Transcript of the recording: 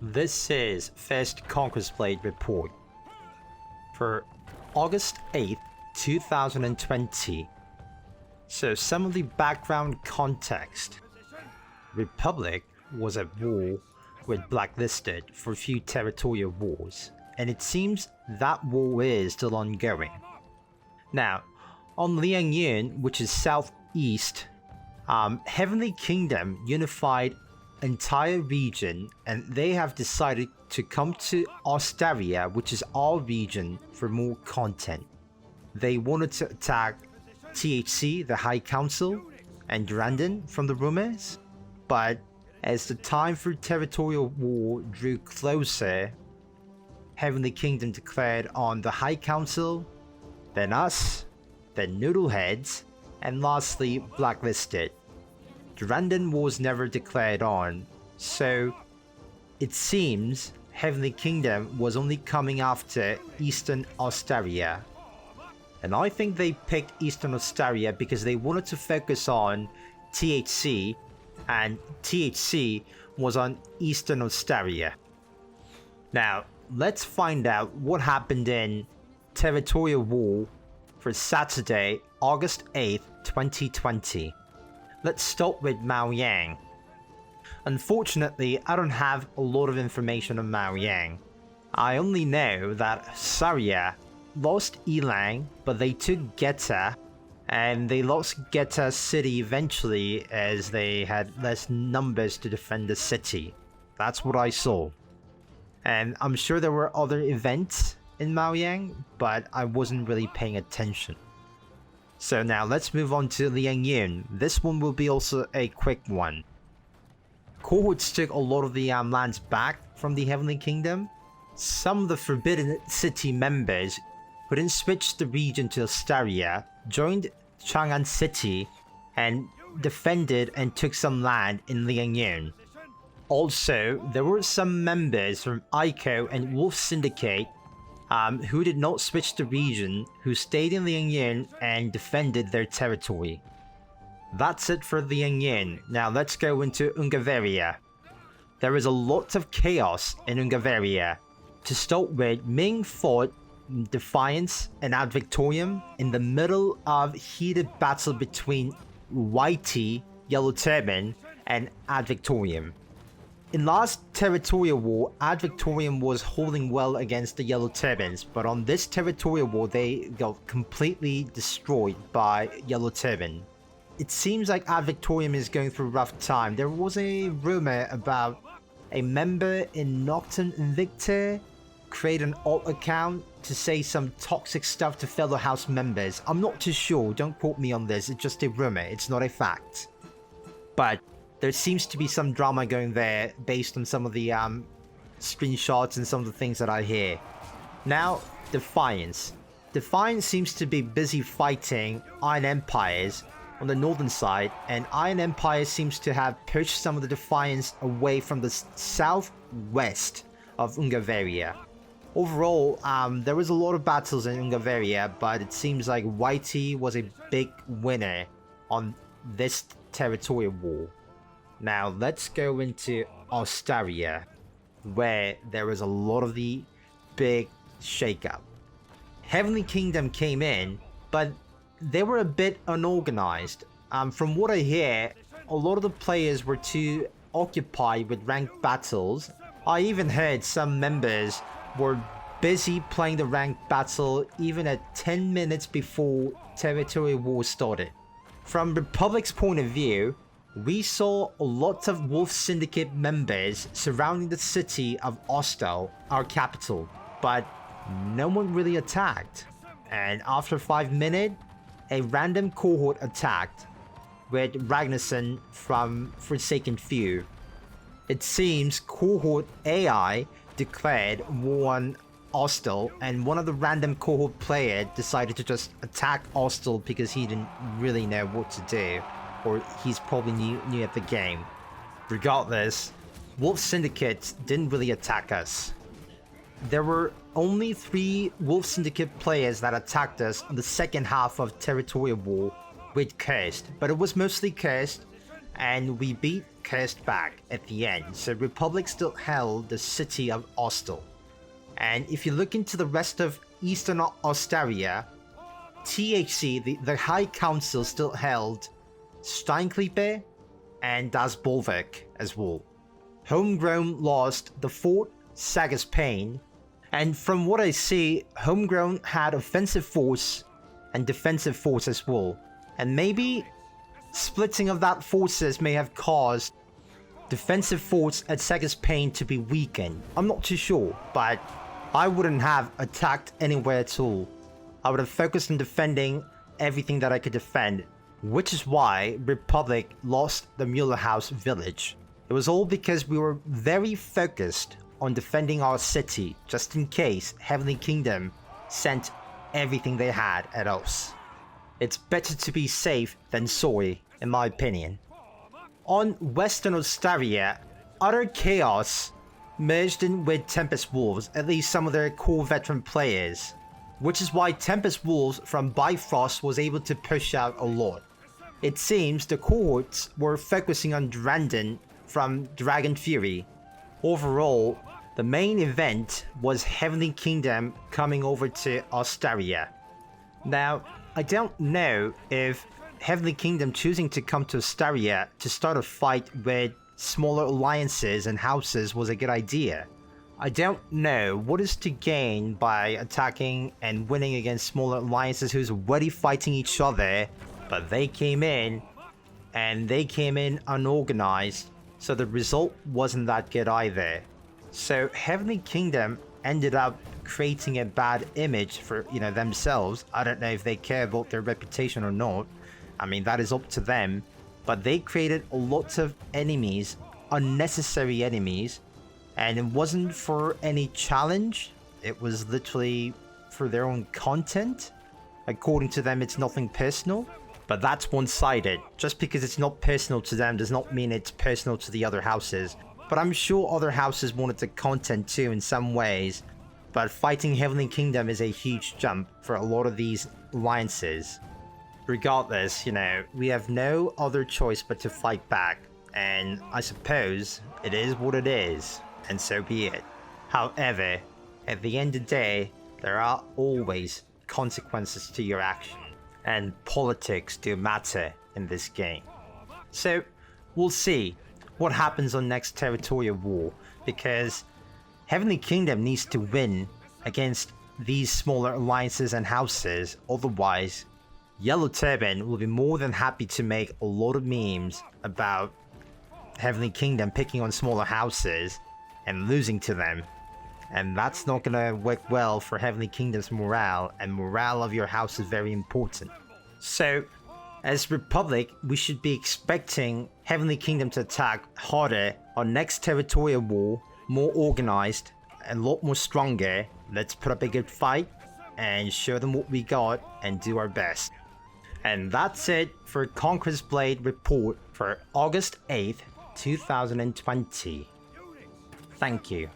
This is First Conqueror's Blade report for August 8th, 2020. So some of the background context. Republic was at war with Blacklisted for a few territorial wars, and it seems that war is still ongoing. Now, on Liangyun, which is southeast, Heavenly Kingdom unified entire region, and they have decided to come to Australia, which is our region, for more content. They wanted to attack THC, the High Council, and Durandon from the rumors, but as the time for territorial war drew closer, Heavenly Kingdom declared on the High Council, then us, then Noodleheads, and lastly Blacklisted. Durandon was never declared on, so it seems Heavenly Kingdom was only coming after Eastern Australia. And I think they picked Eastern Australia because they wanted to focus on THC, and THC was on Eastern Australia. Now, let's find out what happened in Territorial War for Saturday, August 8th, 2020. Let's start with Mao Yang. Unfortunately, I don't have a lot of information on Mao Yang. I only know that Saria lost Elang, but they took Geta, and they lost Geta City eventually as they had less numbers to defend the city. That's what I saw. And I'm sure there were other events in Mao Yang, but I wasn't really paying attention. So now let's move on to Liangyun. This one will be also a quick one. Cohorts took a lot of the lands back from the Heavenly Kingdom. Some of the Forbidden City members who didn't switch the region to Australia joined Chang'an City and defended and took some land in Liangyun. Also, there were some members from Aiko and Wolf Syndicate who did not switch the region, who stayed in Liangyun and defended their territory. That's it for Liangyun. Now let's go into Ungaveria. There is a lot of chaos in Ungaveria. To start with, Ming fought Defiance and Ad Victorium in the middle of heated battle between Whitey, Yellow Turban, and Ad Victorium. In last Territorial War, Ad Victorium was holding well against the Yellow Turbans, but on this Territorial War they got completely destroyed by Yellow Turban. It seems like Ad Victorium is going through a rough time. There was a rumor about a member in Nocturne Invicta create an alt account to say some toxic stuff to fellow house members. I'm not too sure, don't quote me on this, it's just a rumor, it's not a fact. But there seems to be some drama going there based on some of the screenshots and some of the things that I hear. Now, Defiance. Defiance seems to be busy fighting Iron Empires on the northern side, and Iron Empire seems to have pushed some of the Defiance away from the southwest of Ungaveria. Overall, there was a lot of battles in Ungaveria, but it seems like Whitey was a big winner on this territorial war. Now let's go into Australia, where there was a lot of the big shakeup. Heavenly Kingdom came in, but they were a bit unorganized. From what I hear, a lot of the players were too occupied with ranked battles. I even heard some members were busy playing the ranked battle even at 10 minutes before Territorial War started. From Republic's point of view, we saw lots of Wolf Syndicate members surrounding the city of Ostal, our capital, but no one really attacked. And after 5 minutes, a random cohort attacked with Ragnarsson from Forsaken Few. It seems cohort AI declared war on Ostal, and one of the random cohort players decided to just attack Ostal because he didn't really know what to do. Or he's probably new at the game. Regardless, Wolf Syndicate didn't really attack us. There were only 3 Wolf Syndicate players that attacked us on the second half of Territorial War with Cursed, but it was mostly Cursed, and we beat Kirstback at the end, so Republic still held the city of Ostel. And if you look into the rest of Eastern Osteria, THC, the High Council, still held Steinklippe and Das Bolwerk as well. Homegrown lost the Fort Sagaspain, and from what I see, Homegrown had offensive force and defensive force as well. And maybe splitting of that forces may have caused defensive force at Sagaspain to be weakened. I'm not too sure, but I wouldn't have attacked anywhere at all. I would have focused on defending everything that I could defend, which is why Republic lost the Mueller House village. It was all because we were very focused on defending our city, just in case Heavenly Kingdom sent everything they had at us. It's better to be safe than sorry, in my opinion. On Western Osteria, utter chaos merged in with Tempest Wolves, at least some of their core veteran players, which is why Tempest Wolves from Bifrost was able to push out a lot. It seems the cohorts were focusing on Durandon from Dragon Fury. Overall, the main event was Heavenly Kingdom coming over to Osteria. Now, I don't know if Heavenly Kingdom choosing to come to Osteria to start a fight with smaller alliances and houses was a good idea. I don't know what is to gain by attacking and winning against smaller alliances who's already fighting each other, but they came in unorganized, so the result wasn't that good either. So Heavenly Kingdom ended up creating a bad image for, themselves. I don't know if they care about their reputation or not. I mean, that is up to them. But they created lots of enemies, unnecessary enemies, and it wasn't for any challenge. It was literally for their own content. According to them, it's nothing personal. But that's one-sided. Just because it's not personal to them does not mean it's personal to the other houses. But I'm sure other houses wanted the content too in some ways. But fighting Heavenly Kingdom is a huge jump for a lot of these alliances. Regardless, we have no other choice but to fight back. And I suppose it is what it is, and so be it. However, at the end of the day, there are always consequences to your action. And politics do matter in this game. So, we'll see what happens on next Territorial War, because Heavenly Kingdom needs to win against these smaller alliances and houses, otherwise Yellow Turban will be more than happy to make a lot of memes about Heavenly Kingdom picking on smaller houses and losing to them. And that's not gonna work well for Heavenly Kingdom's morale, and morale of your house is very important. So, as Republic, we should be expecting Heavenly Kingdom to attack harder on next Territorial War, more organized, and a lot more stronger. Let's put up a good fight, and show them what we got, and do our best. And that's it for Conqueror's Blade report for August 8th, 2020. Thank you.